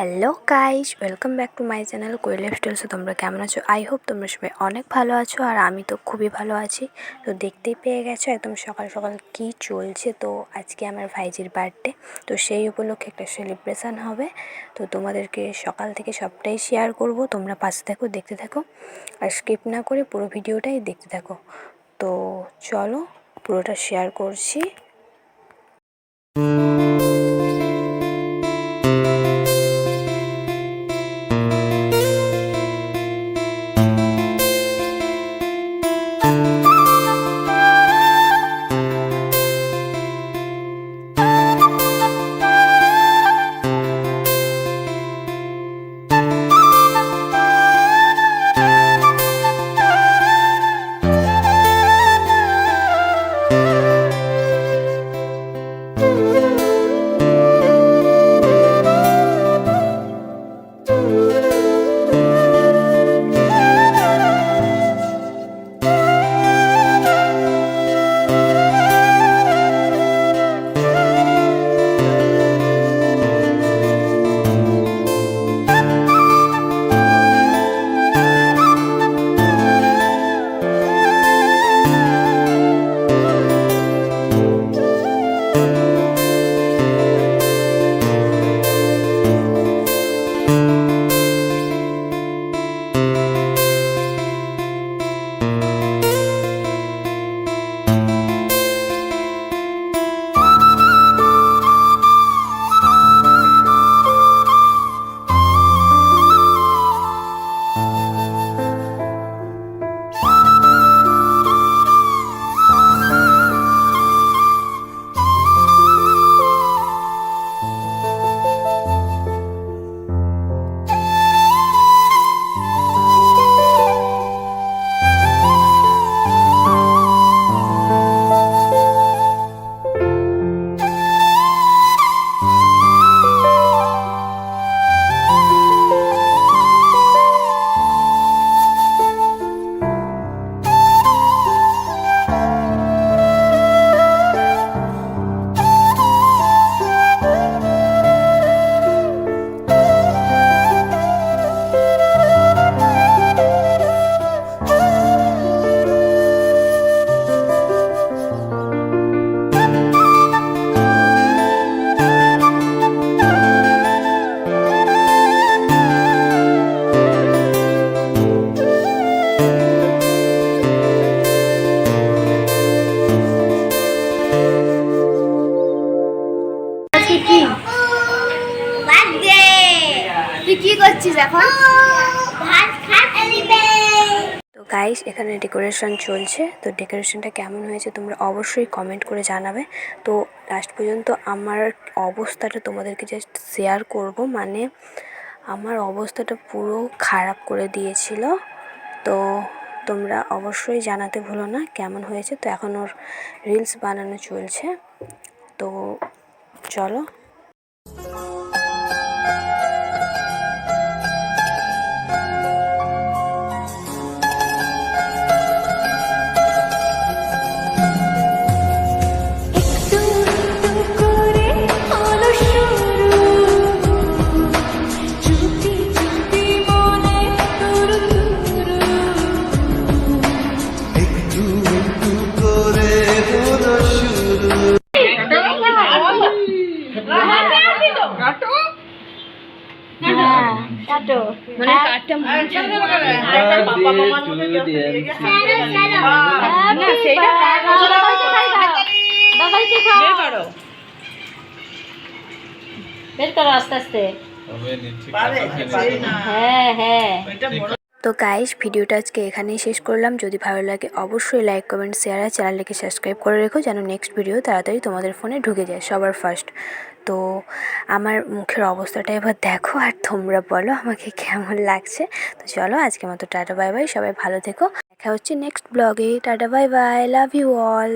Hello guys, welcome back to my channel Koyel lifestyle. তোমরা কেমন আছো? আই হোপ তোমরা সবাই অনেক ভালো আছো, আর আমি তো খুবই ভালো আছি। তো দেখতেই পেয়ে গেছো একদম সকাল সকাল কি চলছে। তো আজকে আমার ভাইজির বার্থডে, তো সেই উপলক্ষে একটা সেলিব্রেশান হবে। তো তোমাদেরকে সকাল থেকে সবটাই শেয়ার করব, তোমরা পাশে থাকো, দেখতে থাকো, আর স্কিপ না করে পুরো ভিডিওটাই দেখতে থাকো। তো চলো পুরোটা শেয়ার করছি। কি করছিস এখন? তো গাইস, এখানে ডেকোরেশন চলছে। তো ডেকোরেশনটা কেমন হয়েছে তোমরা অবশ্যই কমেন্ট করে জানাবে। তো লাস্ট পর্যন্ত আমার অবস্থাটা তোমাদেরকে জাস্ট শেয়ার করব, মানে আমার অবস্থাটা পুরো খারাপ করে দিয়েছিল। তো তোমরা অবশ্যই জানাতে ভুলো না কেমন হয়েছে। তো এখন ওর রিলস বানানো চলছে, তো চলো। বের করো আস্তে আস্তে। হ্যাঁ হ্যাঁ। তো গাইস, ভিডিওটা আজকে এখানেই শেষ করলাম। যদি ভালো লাগে অবশ্যই লাইক, কমেন্ট, শেয়ার আর চ্যানেলটিকে সাবস্ক্রাইব করে রেখো, যেন নেক্সট ভিডিও তাড়াতাড়ি তোমাদের ফোনে ঢুকে যায় সবার ফার্স্ট। তো আমার মুখের অবস্থাটা এবার দেখো, আর তোমরা বলো আমাকে কেমন লাগছে। তো চলো আজকের মতো টাটা বাই বাই, সবাই ভালো থেকো, দেখা হচ্ছে নেক্সট ব্লগে। Ta ta bye bye, love you all.